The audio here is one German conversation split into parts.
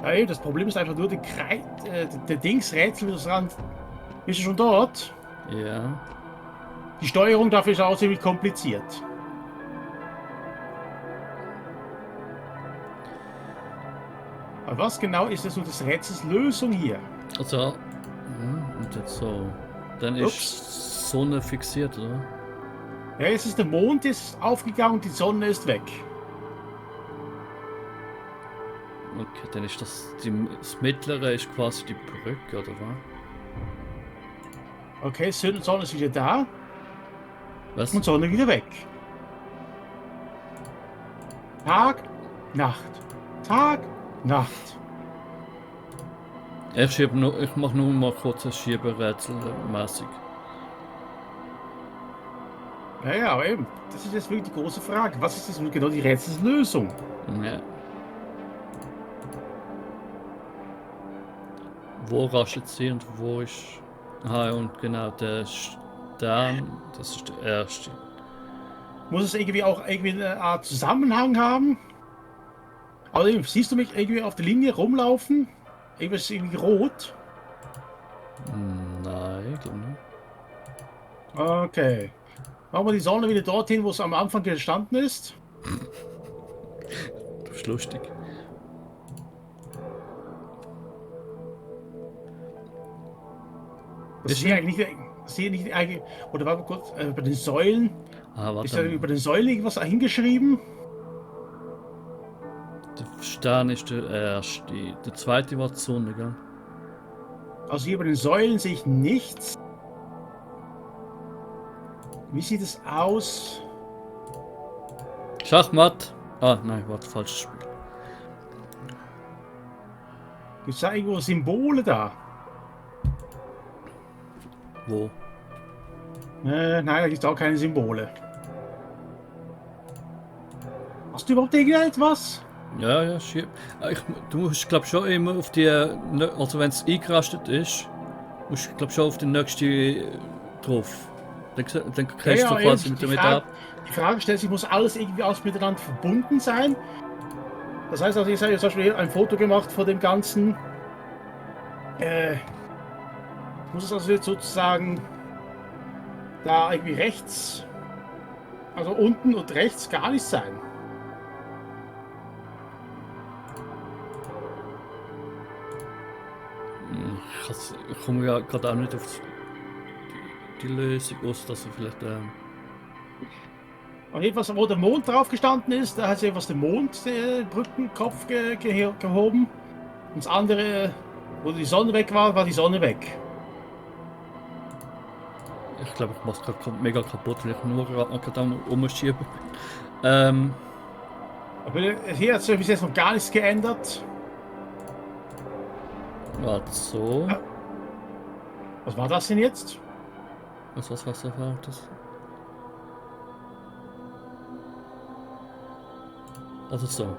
Ey, das Problem ist einfach nur, der Dingsrätsel, das Rand. Bist du schon dort? Ja. Die Steuerung dafür ist auch ziemlich kompliziert. Aber was genau ist das nur des Rätsels Lösung hier? Also, und jetzt so. Dann ist Sonne fixiert, oder? Ja, jetzt ist der Mond ist aufgegangen und die Sonne ist weg. Okay, dann ist das mittlere ist quasi die Brücke, oder was? Okay, Sonne ist wieder da Was? und Sonne wieder weg. Tag, Nacht. Tag, Nacht. Ich mache nur mal kurz ein Schieberätsel mäßig. Ja, aber eben, das ist jetzt wirklich die große Frage. Was ist das nun genau die Rätselslösung? Ja. Wo rastet sie und wo ist... Ah, und genau, der Stern, das ist der erste. Muss es irgendwie auch eine Art Zusammenhang haben? Also, siehst du mich irgendwie auf der Linie rumlaufen? Irgendwas ist irgendwie rot. Nein, ich glaube nicht. Okay. Machen wir die Sonne wieder dorthin, wo es am Anfang gestanden ist. Das ist lustig. Das ist hier eigentlich, oder warte mal kurz, bei den Säulen. Ah, Ist da warte. über den Säulen irgendwas hingeschrieben? Der Stern ist der erste. Der zweite war die Sonne, gell? Also hier bei den Säulen sehe ich nichts. Wie sieht es aus? Schachmatt! Ah, nein, warte, falsches Spiel. Gibt es da irgendwo Symbole da? Wo? Nein, da gibt es auch keine Symbole. Hast du überhaupt irgendetwas? Ja, schieb. Du musst, glaub schon immer auf die, also wenn es eingerastet ist, musst du, glaub schon auf den nächsten drauf. Dann kriegst du quasi damit ab. Die Frage stellt sich, muss alles irgendwie miteinander verbunden sein? Das heißt also, ich habe zum Beispiel ein Foto gemacht von dem Ganzen. Muss es also jetzt sozusagen da irgendwie rechts, also unten und rechts gar nicht sein? Ich komme ja gerade auch nicht auf die Lösung aus, dass er vielleicht. Auf jeden Fall, wo der Mond drauf gestanden ist, da hat sich etwas der Mondbrückenkopf gehoben. Und das andere, wo die Sonne weg war, war die Sonne weg. Ich glaube, ich mache es gerade mega kaputt, weil ich nur gerade am Umschieben bin. Aber hier hat sich bis jetzt noch gar nichts geändert. Warte, so. Was war das denn jetzt? Was war das? Also so.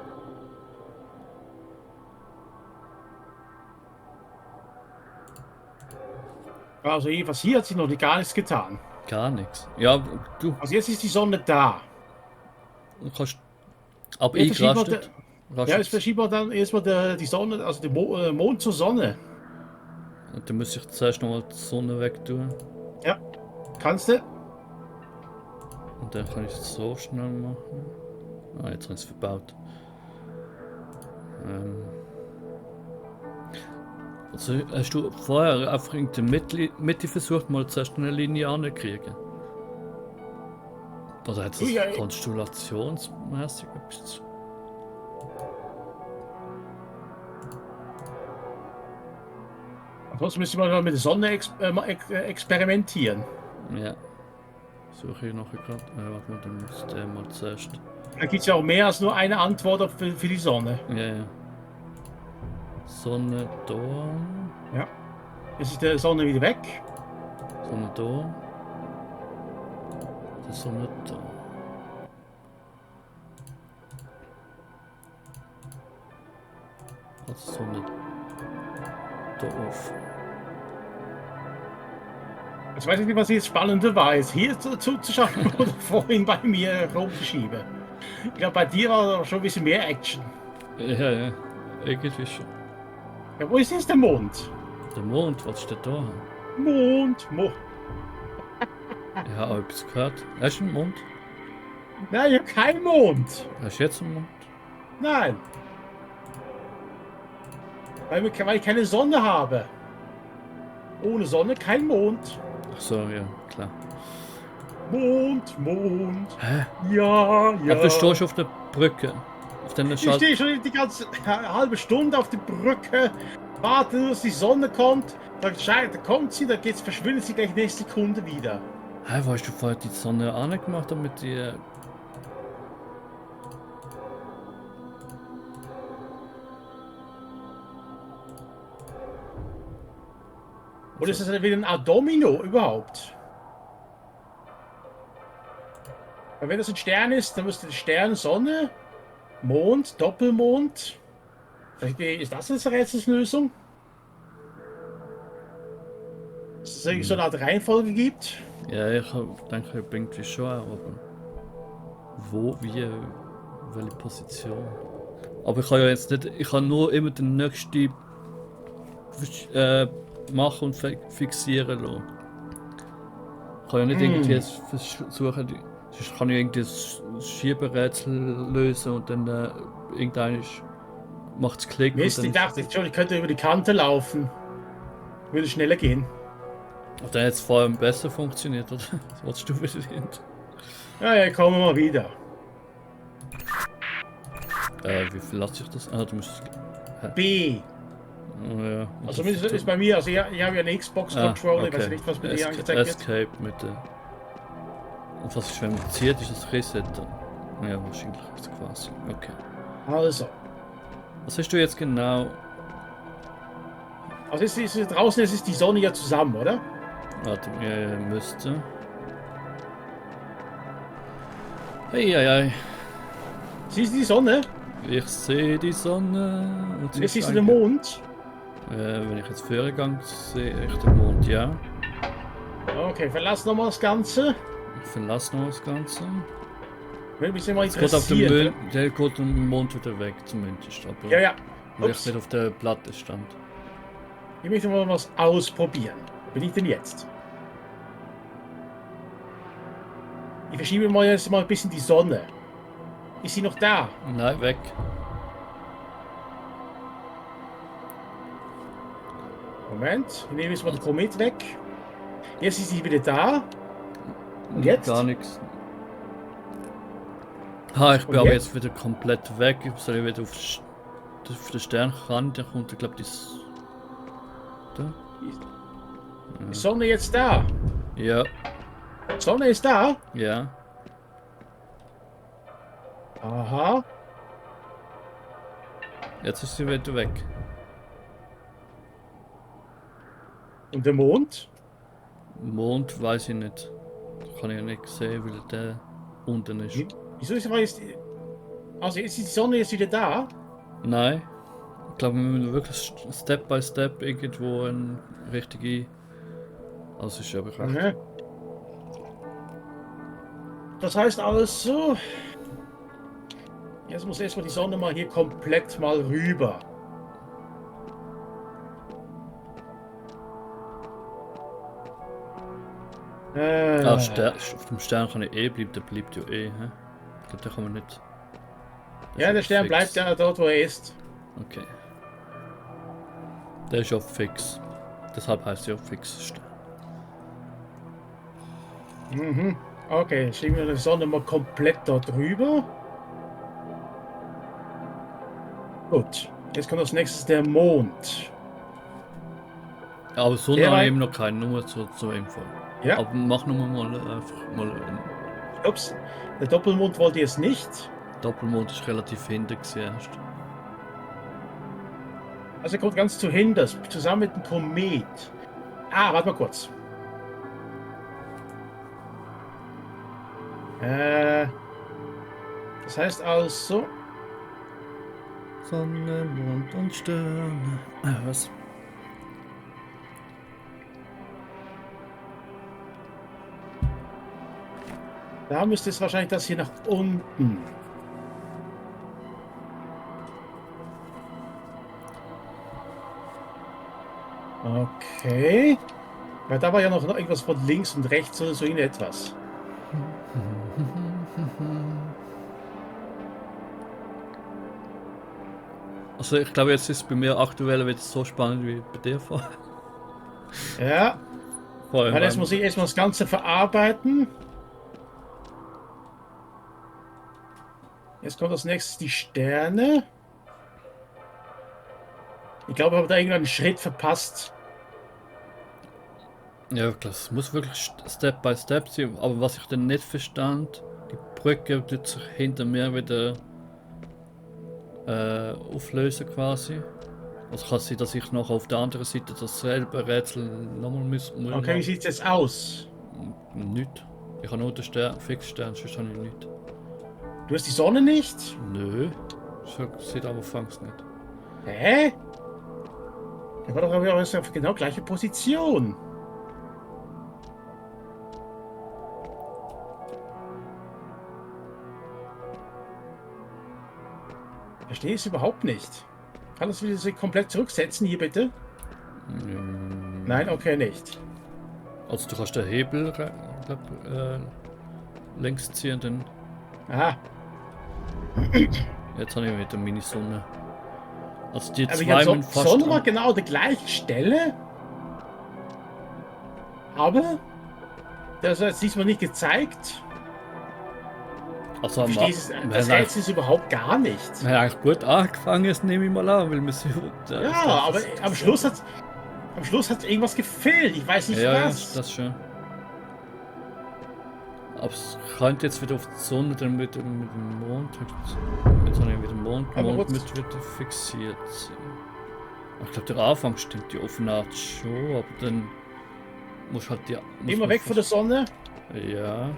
Also jedenfalls hier hat sich noch gar nichts getan. Gar nichts. Ja, du. Also jetzt ist die Sonne da. Du kannst. Aber Jetzt eingerastet. ja, jetzt verschieben wir dann erstmal die Sonne, also den Mond zur Sonne. Und dann muss ich zuerst nochmal die Sonne wegtun. Ja, kannst du? Und dann kann ich es so schnell machen. Ah, jetzt habe ich es verbaut. Also hast du vorher einfach in der Mitte versucht, mal zuerst eine Linie anzukriegen? Oder hat es Ja. konstellationsmäßig etwas? Ansonsten müssen wir mit der Sonne experimentieren. Ja. Suche ich nachher gerade. Warte mal, dann muss der mal zuerst. Da gibt es ja auch mehr als nur eine Antwort für die Sonne. Ja. Sonne da. Ja. Jetzt ist die Sonne wieder weg. Sonne da. Die Sonne da. Also Sonne da auf. Ich weiß nicht, was jetzt spannender war, jetzt hier zuzuschauen oder vorhin bei mir rumzuschieben. Ich glaube, bei dir war schon ein bisschen mehr Action. Ja, irgendwie schon. Ja, wo ist jetzt der Mond? Der Mond, was steht da? Mond. Ich habe etwas gehört. Hast du einen Mond? Nein, ich habe keinen Mond. Hast du jetzt einen Mond? Nein. Weil ich keine Sonne habe. Ohne Sonne kein Mond. Ach so, ja, klar. Mond. Hä? Ja. Aber du stehst auf der Brücke. Auf der Ich stehe schon die ganze halbe Stunde auf der Brücke, warte, dass die Sonne kommt. Da kommt sie, verschwindet sie gleich nächste Sekunde wieder. Hä, wo hast du vorher die Sonne angemacht, damit die... Oder ist das wieder ein Art Domino überhaupt? Weil wenn das ein Stern ist, dann müsste der Stern Sonne, Mond, Doppelmond. Ist das jetzt eine Rätselslösung? Dass es irgendwie so eine Art Reihenfolge gibt? Ja, denke irgendwie schon, aber... Wo, wie, welche Position? Aber ich kann ja jetzt nicht... Ich kann nur immer den nächsten... machen und fixieren lassen. Ich kann ja nicht irgendwie jetzt versuchen... Sonst kann ich irgendwie das Schieberätsel lösen und dann irgendeiner macht es Klick. Mist, ich dachte schon, ich könnte über die Kante laufen. Würde schneller gehen. Hat der jetzt vor allem besser funktioniert, oder? Was wolltest du wieder hin? Ja, kommen wir mal wieder. Wie viel lasse ich das? Ah, du musst... B. Oh, ja. Also zumindest ist bei mir, also ich habe ja einen Xbox-Controller, okay. Ich weiß nicht, was bei dir angezeigt wird. Escape mit der... Und was ist, wenn man zieht, ist das Reset dann? Ja, wahrscheinlich ist es quasi. Okay. Also. Was hast du jetzt genau? Also draußen ist die Sonne ja zusammen, oder? Warte, ja, müsste. Hey. Siehst du die Sonne? Ich sehe die Sonne. Und Jetzt siehst du den Mond. Wenn ich jetzt vorher gehe, sehe ich den Mond, ja. Okay, verlass nochmal das Ganze. Ich verlasse noch das Ganze. Würde mich mal Jetzt geht auf den interessieren. Mond, der geht am Mond wieder weg, zumindest. Aber Ja. weil ich Ups. nicht auf der Platte stand. Ich möchte mal was ausprobieren. Bin ich denn jetzt? Ich verschiebe mal jetzt mal ein bisschen die Sonne. Ist sie noch da? Nein, weg. Moment, ich nehme jetzt mal den Komet weg. Jetzt ist sie wieder da. Und jetzt? Gar nichts. Ich bin Und aber jetzt? jetzt wieder komplett weg. Ich soll wieder auf den Sternkant. Da kommt, ich glaube, das. Da? Die Sonne jetzt da. Ja, Die Sonne ist da. ja. Aha. Jetzt ist sie wieder weg. Und der Mond? Mond weiß ich nicht. Kann ich ja nicht sehen, weil der unten ist. Wieso ist jetzt... Also ist die Sonne jetzt wieder da? Nein. Ich glaube, wir müssen wirklich Step by Step irgendwo eine richtige. Also ist aber recht. Mhm. Das heißt also... Jetzt muss erstmal die Sonne mal hier komplett mal rüber. Auf dem Stern kann ich bleiben, der bleibt ja Hä? Ich glaube, da kann man nicht. Ja, der Stern bleibt ja dort, wo er ist. Okay. Der ist ja fix. Deshalb heißt er auch fix Stern. Mhm. Okay, schieben wir die Sonne mal komplett dort rüber. Gut, jetzt kommt als nächstes der Mond. Aber so Der habe war- ich eben noch keine Nummer zur Info. Ja. Aber mach nur mal einfach mal. Ups, der Doppelmond wollte jetzt nicht. Doppelmond ist relativ hinter gewesen erst. Also er kommt ganz zu hinten, zusammen mit dem Komet. Ah, warte mal kurz. Das heißt also, Sonne, Mond und Sterne. Was? da müsste es wahrscheinlich das hier nach unten. Okay. Weil da war ja noch irgendwas von links und rechts oder so in etwas. Also ich glaube, jetzt ist es bei mir aktuell wieder so spannend wie bei dir vorher. Ja, weil jetzt muss ich erstmal das Ganze verarbeiten. Jetzt kommt als nächstes die Sterne. Ich glaube, ich habe da irgendeinen Schritt verpasst. Ja, das muss wirklich Step by Step sein. Aber was ich dann nicht verstand, die Brücke tut sich hinter mir wieder auflösen quasi. Also kann es sein, dass ich noch auf der anderen Seite dasselbe Rätsel nochmal muss. Okay, wie sieht es jetzt aus? Nicht. Ich habe nur den Stern, Fixstern, sonst habe ich nicht. Du hast die Sonne nicht? Nö. Das sieht aber fangs nicht. Hä? Der war doch aber auf genau gleiche Position. Verstehe es überhaupt nicht. Kann das wieder komplett zurücksetzen hier bitte? Nein, okay, nicht. Also du kannst den Hebel längs ziehen, dann. Aha. Jetzt habe ich wieder Mini-Sonne. Also die Aber zwei die Sonne war genau an der gleichen Stelle. Aber das hat diesmal nicht gezeigt. Also Das Rätsel ist überhaupt gar nicht. Wir haben eigentlich gut angefangen, jetzt nehme ich mal an, weil wir sind. Ja, aber am Schluss hat irgendwas gefehlt. Ich weiß nicht was. Ja, das schon. Aber es könnte jetzt wieder auf die Sonne, dann mit dem Mond. Jetzt habe ich wieder Mond. Mond wird wieder fixiert. Ich glaube, der Anfang stimmt die offene Art schon, aber dann muss halt die. Immer weg von der Sonne. Ja.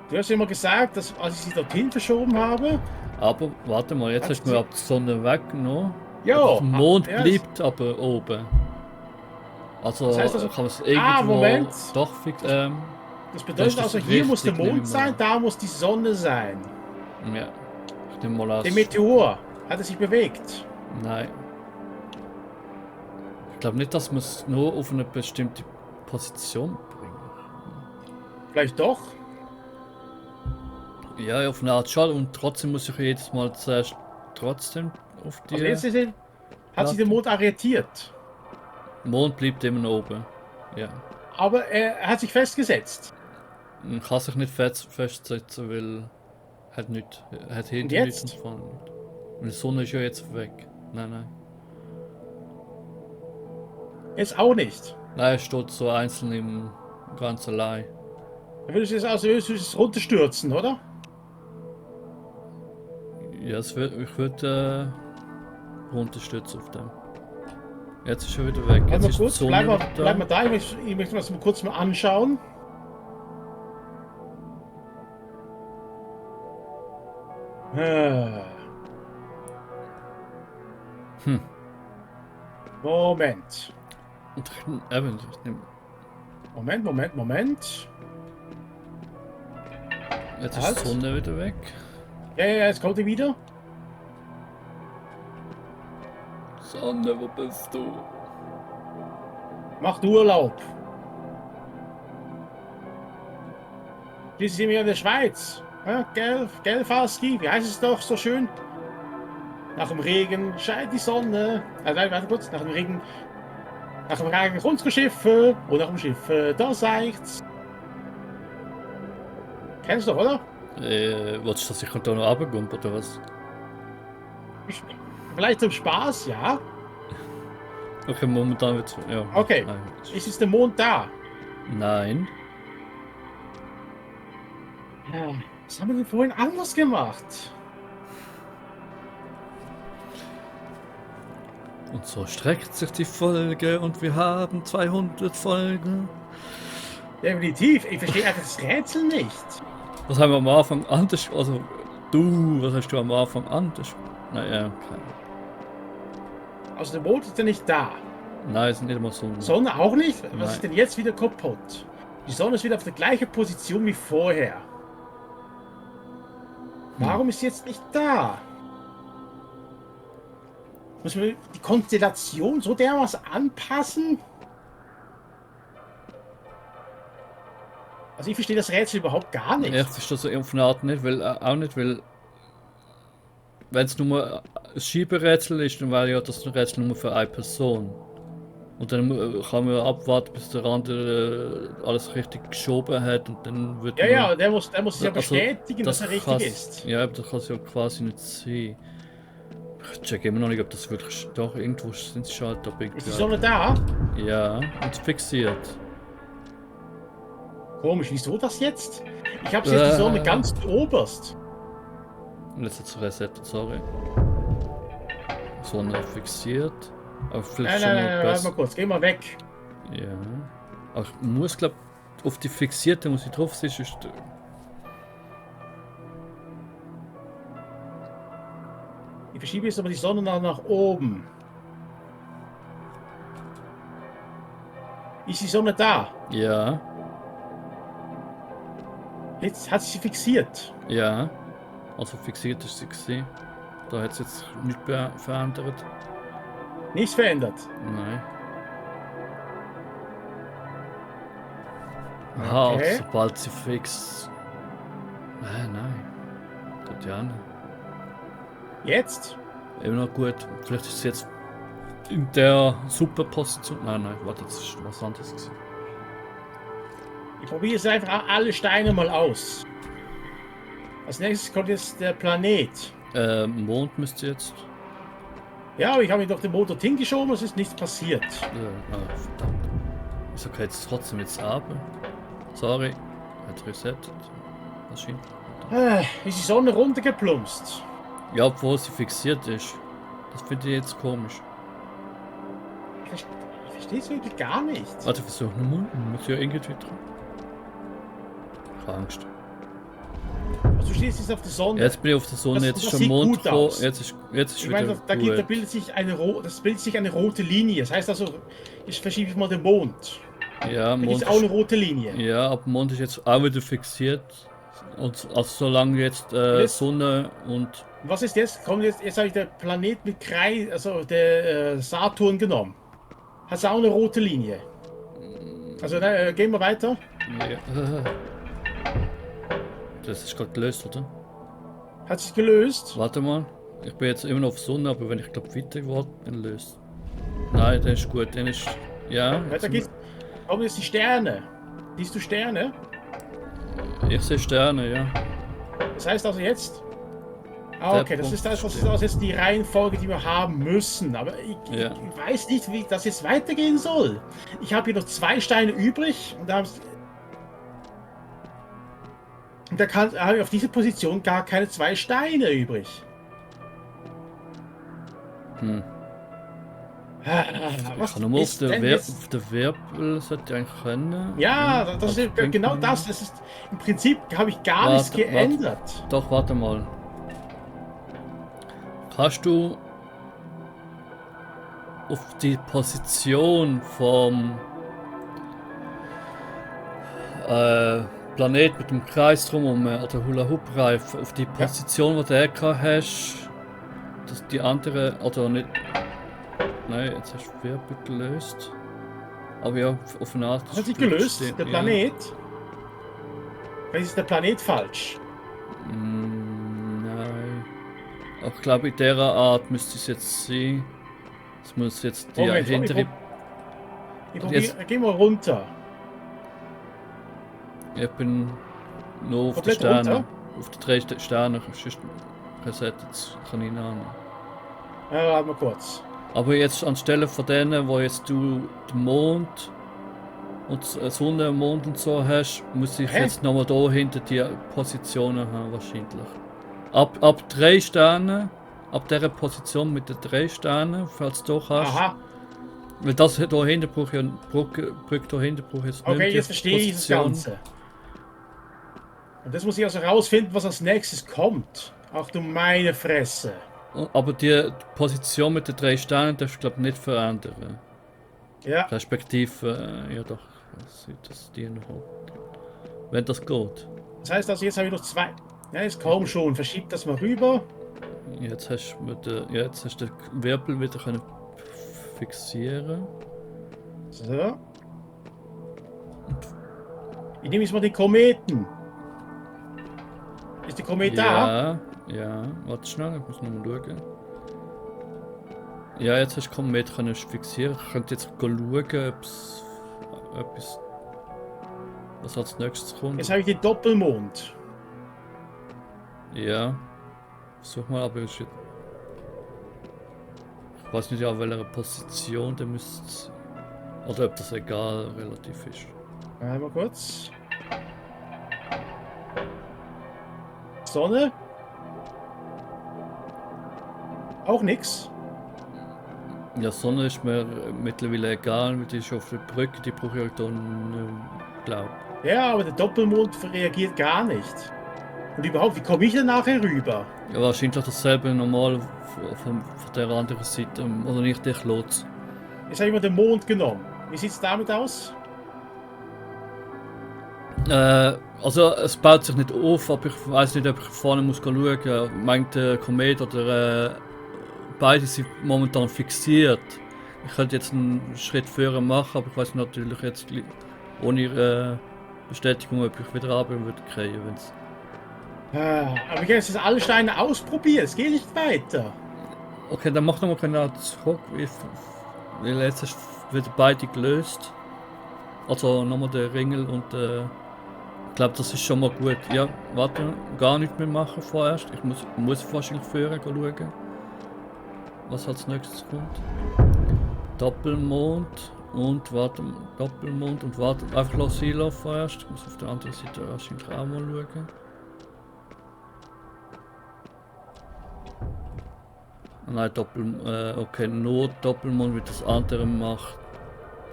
Du hast immer gesagt, dass als ich sie dorthin verschoben habe. Aber warte mal, jetzt hast du mir ab der Sonne weggenommen. Ja. Der Mond bleibt aber oben. Also, das heißt also, kann man es irgendwo Moment. doch fix. Das bedeutet also, hier muss der Mond sein, da muss die Sonne sein. Ja. Ich nehme mal aus. Der Meteor, hat er sich bewegt? Nein. Ich glaube nicht, dass man es nur auf eine bestimmte Position bringt. Vielleicht doch. Ja, auf eine Art schon, und trotzdem muss ich jedes Mal zuerst trotzdem auf die. Also jetzt hat sich der Mond arretiert. Mond bleibt immer noch oben. Ja. Aber er hat sich festgesetzt. Man kann sich nicht festsetzen, weil hat nicht. Hat hinter nichts und vorne nicht. Und die Sonne ist ja jetzt weg. Nein. Jetzt auch nicht. Nein, er steht so einzeln im ganz allein. Dann würdest du es runterstürzen, oder? Ja, ich würde runterstürzen auf dem. Jetzt ist er wieder weg. Jetzt ist die Sonne bleib mal da. Ich möchte das mal kurz anschauen. Moment. Moment. Jetzt ist die Sonne wieder weg. Ja, jetzt kommt die wieder. Sonne, wo bist du? Macht Urlaub. Schließlich sind wir in der Schweiz. Ja, gell, Falski? Wie heißt es doch so schön? Nach dem Regen scheint die Sonne. Warte kurz. Nach dem Regen kommt unsere Schiffe. Und nach dem Schiff, da seicht's. Kennst du doch, oder? Wolltest du, dass ich da noch runterkomme, oder was? Vielleicht zum Spaß, ja. Okay, momentan wird's. Ja. Okay. Nein. Ist der Mond da? Nein. Ja, was haben wir denn vorhin anders gemacht? Und so streckt sich die Folge und wir haben 200 Folgen. Definitiv. Ich verstehe einfach das Rätsel nicht. Was haben wir am Anfang anders? Also, was hast du am Anfang anders? Naja, okay. Also der Mond ist ja nicht da. Nein, ist nicht immer Sonne. Sonne auch nicht? Was ist denn jetzt wieder kaputt? Die Sonne ist wieder auf der gleichen Position wie vorher. Warum ist sie jetzt nicht da? Muss man die Konstellation so dermaßen anpassen? Also ich verstehe das Rätsel überhaupt gar nicht. Ich verstehe das auf eine Art nicht, weil wenn es nur ein Schieberätsel ist, dann wäre ja das ein Rätsel nur für eine Person. Und dann kann man abwarten, bis der andere alles richtig geschoben hat und dann wird Ja, der muss es ja also, bestätigen, dass er richtig ist. Ja, aber das kann es ja quasi nicht sein. Ich check immer noch nicht, ob das wirklich... Doch, irgendwo sind sie Schalter. Ist die Sonne da? Ja, und fixiert. Komisch, wieso das jetzt? Ich habe jetzt die Sonne ganz oberst. Und jetzt hat es resettet, sorry. Sonne fixiert. Aber vielleicht Nein, warte mal kurz, geh mal weg. Ja. Aber ich muss, glaube auf die fixierte muss ich drauf sein, sonst... Ich verschiebe jetzt aber die Sonne nach oben. Ist die Sonne da? Ja. Jetzt hat sie fixiert. Ja. Also fixiert ist sie gesehen. Da hat es jetzt nichts verändert. Nichts verändert. Nein. Aha, Okay. also sobald sie fix... nein. Tut ja nicht. Jetzt? Immer noch gut. Vielleicht ist sie jetzt in der Superposition. Nein, warte, das ist was anderes gewesen. Ich probiere jetzt einfach alle Steine mal aus. Als nächstes kommt jetzt der Planet. Mond müsste jetzt... Ja, aber ich habe mich durch den Motor hingeschoben, es ist nichts passiert. verdammt. Wieso geht es trotzdem jetzt ab? Sorry. Hat resettet. Maschine. Ist die Sonne runtergeplumpst? Ja, obwohl sie fixiert ist. Das finde ich jetzt komisch. Ich verstehe es wirklich gar nicht. Warte, versuch nochmal. Muss ja irgendwie dran. Ich habe Angst. Also du stehst jetzt auf der Sonne. Jetzt bin ich auf der Sonne, Das- jetzt ist das schon sieht Mond gut vor. aus. Jetzt ist Ich wieder meine, da gut. bildet sich eine rote Linie. Das heißt also, ich verschiebe mal den Mond. Ja, Da gibt Mond es auch eine rote Linie. ja, aber Mond ist jetzt auch wieder fixiert. Und also solange jetzt Jetzt- Sonne und... Was ist jetzt? Jetzt habe ich den Planet mit Kreis, also der Saturn genommen. Hat auch eine rote Linie. Also gehen wir weiter. Ja. Das ist gerade gelöst, oder? Hat sich gelöst. Warte mal. Ich bin jetzt immer noch auf Sonne, aber wenn ich glaube weiter warte, dann löst. Nein, der ist gut, der ist... Ja. Weiter geht's. Kommen jetzt die Sterne. Siehst du Sterne? Ich sehe Sterne, ja. Das heißt also jetzt. Ah, Der okay, das Punkt ist steht. jetzt die Reihenfolge, die wir haben müssen. Aber Ja. ich weiß nicht, wie das jetzt weitergehen soll. Ich habe hier noch 2 Steine übrig und da habe ich auf diese Position gar keine 2 Steine übrig. Hm. Was Kann nur auf ist der, denn jetzt? Auf der Wirbel sollte ich eigentlich können. Ja, das Also ist denken- genau das. Das ist im Prinzip habe ich gar Warte, nichts geändert. Doch, warte mal. Kannst du auf die Position vom Planet mit dem Kreis drumherum oder Hula Hoop Reif, auf die Position, wo du gehabt hast, dass die andere oder nicht. Nein, jetzt hast du Wirbel gelöst. Aber ja, auf eine Art. Hat sich gelöst, steht- der ja. Planet. Vielleicht ist der Planet falsch. Nein. Auch ich glaube, in dieser Art müsste es jetzt sein. Es muss jetzt die Moment, hintere. Geh mal runter. Ich bin nur auf den Komplett Sternen. runter? Auf die 3 Sterne. Sonst resettet kann ich nicht an. Ja, warte mal kurz. Aber jetzt anstelle von denen, wo jetzt du den Mond und Sonne, Mond und so hast, muss ich Hä? jetzt nochmal da hinter die Positionen haben wahrscheinlich. Ab 3 Sterne, ab dieser Position mit den 3 Sternen, falls du doch hast. Aha, Weil das hier hinten braucht ja Brücke da hinten braucht jetzt okay, nicht die jetzt verstehe ich das Position. Ganze. Und das muss ich also rausfinden, was als nächstes kommt. Ach du meine Fresse. Aber die Position mit den 3 Sternen darfst du glaube nicht verändern. Ja, Respektive, ja doch, das die noch. Wenn das geht. das heißt also, jetzt habe ich noch 2. Ja, jetzt komm schon, verschieb das mal rüber. Jetzt hast du jetzt hast du den Wirbel wieder können fixieren. So. Ich nehme jetzt mal den Kometen. Ist der Komet da? Ja. Warte schnell, ich muss nochmal schauen. Ja, jetzt hast du Komet können fixieren. Ich könnte jetzt schauen, ob es etwas. Was als nächstes kommt. Jetzt habe ich den Doppelmond. Ja. Versuch mal, aber ich weiß nicht, an welcher Position der müsste. Oder ob das egal relativ ist. Einmal kurz. Sonne. Auch nix. Ja, Sonne ist mir mittlerweile egal, weil die ist auf der Brücke, die brauche ich dann glaube. Ja, aber der Doppelmond reagiert gar nicht. Und überhaupt, wie komme ich denn nachher rüber? Ja, wahrscheinlich dasselbe normal von der anderen Seite, oder nicht dich los. Jetzt habe ich mal den Mond genommen. Wie sieht es damit aus? Also es baut sich nicht auf, aber ich weiß nicht, ob ich vorne muss schauen. Meint der Komet oder beide sind momentan fixiert. Ich könnte jetzt einen Schritt vorher machen, aber ich weiß natürlich jetzt ohne Bestätigung, ob ich wieder runter würde kriegen, wenn's. Aber ich habe jetzt alle Steine ausprobiert. Es geht nicht weiter. Okay, dann mach nochmal genau zurück, weil jetzt hast du wieder beide gelöst. Also nochmal der Ringel und ich glaube, das ist schon mal gut. Ja, warte, gar nicht mehr machen vorerst. Ich muss wahrscheinlich vorher schauen, was als nächstes kommt. Doppelmond und warte, Doppelmond und warte, einfach los Silo vorerst. Ich muss auf der anderen Seite wahrscheinlich auch mal schauen. Nein, okay, nur Doppelmond, wie das andere macht.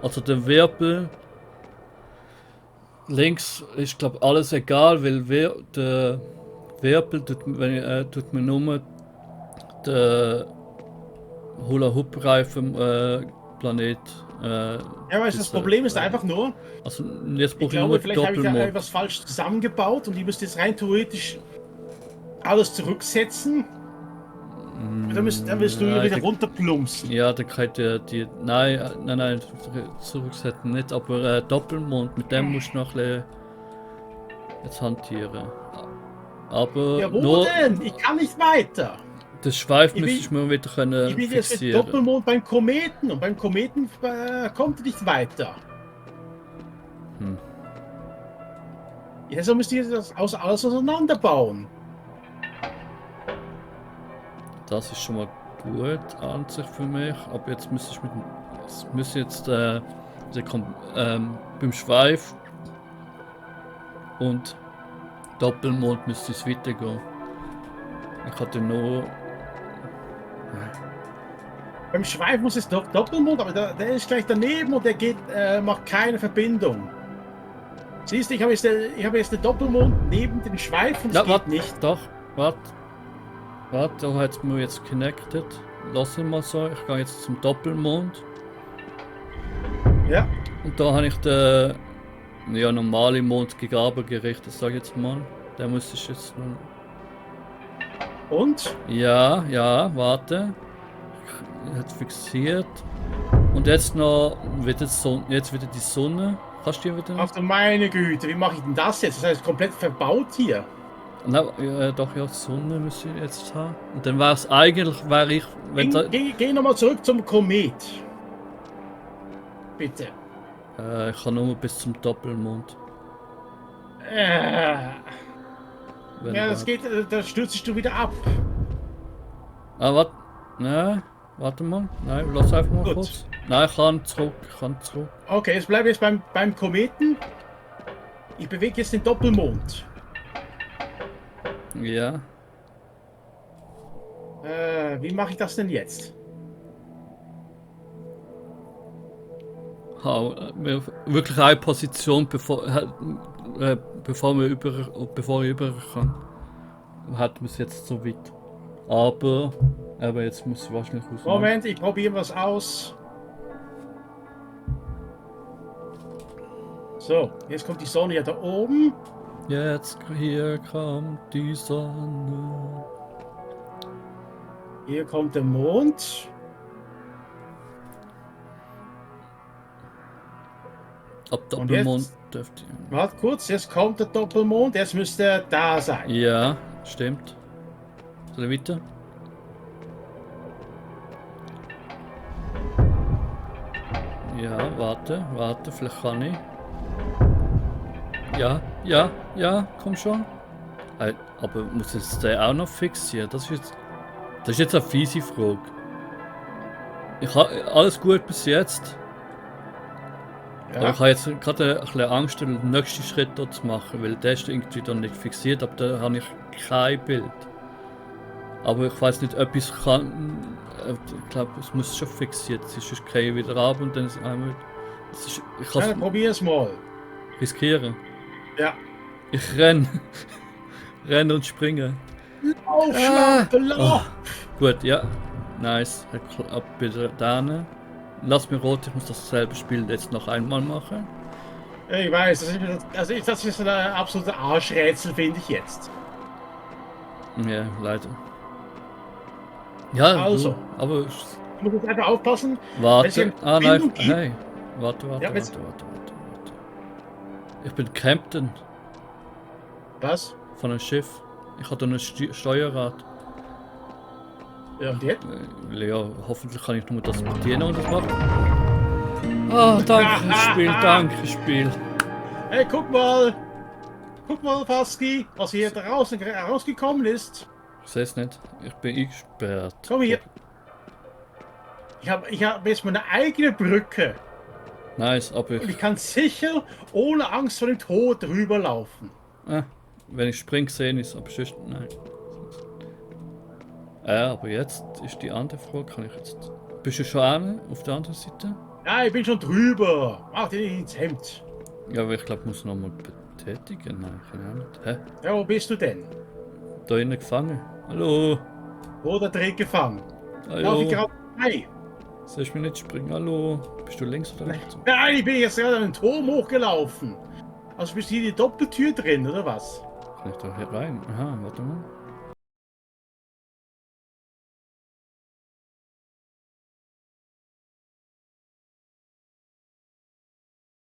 Also der Wirbel links ist glaube alles egal, weil der Wirbel tut mir nur den Hula-Hoop-Reifen Planet. Ja, weil das Problem ist einfach nur, also jetzt ich glaube, vielleicht habe ich da etwas falsch zusammengebaut und ich müsste jetzt rein theoretisch alles zurücksetzen. Dann wirst du wieder runterplumpsen. Ja, dann kann die. Nein, zurücksetzen nicht, aber Doppelmond, mit dem musst du noch ein bisschen jetzt hantieren. Aber. Ja, wo denn? Ich kann nicht weiter. Das Schweif müsste ich mir wieder können ich bin jetzt mit Doppelmond beim Kometen und beim Kometen kommt er nicht weiter. Ja, so müsst ihr das alles auseinanderbauen. Das ist schon mal gut an sich für mich, aber jetzt müsste ich beim Schweif und Doppelmond müsste es weitergehen. Ich hatte nur. Beim Schweif muss es doch Doppelmond, aber der ist gleich daneben und der macht keine Verbindung. Siehst du, ich habe jetzt den Doppelmond neben dem Schweif und es geht nicht. Doch, warte, da hat es mir jetzt connected. Lass ihn mal so, ich gehe jetzt zum Doppelmond. Ja. Und da habe ich den normalen Mond gegen Abend gerichtet, sag ich jetzt mal. Der muss ich jetzt noch. Und? Ja, warte. Hat fixiert. Und jetzt noch wieder die Sonne. Kannst du die wieder? Ach du meine Güte, wie mache ich denn das jetzt? Das heißt komplett verbaut hier. Nein, doch, ja, Sonne müsste ich jetzt haben. Und dann wäre es eigentlich, Geh nochmal zurück zum Komet. Bitte. Ich kann nur bis zum Doppelmond. Ja, das geht, da stürzt du wieder ab. Warte mal. Nein, lass einfach mal kurz. Nein, ich kann zurück. Okay, jetzt bleibe ich beim Kometen. Ich bewege jetzt den Doppelmond. Ja. Wie mache ich das denn jetzt? Wirklich eine Position, bevor ich über kann. Hat man es jetzt so weit. Aber jetzt muss ich wahrscheinlich raus. Moment, ich probiere was aus. So, jetzt kommt die Sonne ja da oben. Jetzt hier kommt die Sonne. Hier kommt der Mond. Ab Doppelmond dürfte. Warte kurz, jetzt kommt der Doppelmond. Jetzt müsste er da sein. Ja, stimmt. Soll ich weiter? Ja, warte, vielleicht kann ich. Ja, komm schon. Aber muss jetzt der auch noch fixieren? Das ist jetzt eine fiese Frage. Ich habe alles gut bis jetzt. Aber ich habe jetzt gerade ein bisschen Angst, den nächsten Schritt dort zu machen, weil der ist irgendwie dann nicht fixiert, aber da habe ich kein Bild. Aber ich weiß nicht, ob ich es kann. Ich glaube, es muss schon fixiert sein, sonst gehe ich wieder ab und dann ist einmal. Ich kann Ja, probier es mal. Riskieren. Ja. Ich renn. Renn und springe. Aufschlag, Gut, ja. Nice. Ab wieder da. Lass mir rot, ich muss dasselbe Spiel jetzt noch einmal machen. Ich weiß, das ist ein absolutes Arschrätsel, finde ich jetzt. Ja, leider. Ja, also. Du, aber. Du musst jetzt einfach aufpassen. Warte. Nein. Hey. Warte. Ja, Ich bin Captain. Was? Von einem Schiff. Ich habe ein Steuerrad. Ja, und jetzt? Ja, hoffentlich kann ich nur das bedienen und das machen. Ah, danke Spiel. Hey, guck mal, Faski, was hier draußen rausgekommen ist. Ich sehe es nicht. Ich bin eingesperrt. Komm hier. Ich hab jetzt meine eigene Brücke. Nice, aber und ich kann sicher ohne Angst vor dem Tod rüberlaufen. Wenn ich springe, sehe ich es, aber sonst nein. Aber jetzt ist die andere Frage, kann ich jetzt... Bist du schon auf der anderen Seite? Ja, ich bin schon drüber. Mach dir nicht ins Hemd. Ja, aber ich glaube, ich muss nochmal betätigen. Nein, kann ich auch nicht. Hä? Ja, wo bist du denn? Da innen gefangen. Hallo? Wo der Dreh gefangen? Hallo? Lauf ich gerade vorbei? Soll ich mir nicht springen? Hallo? Bist du links oder rechts? Nein, ich bin jetzt gerade an den Turm hochgelaufen. Also bist du hier in die Doppeltür drin, oder was? Kann ich da hier rein? Aha, warte mal.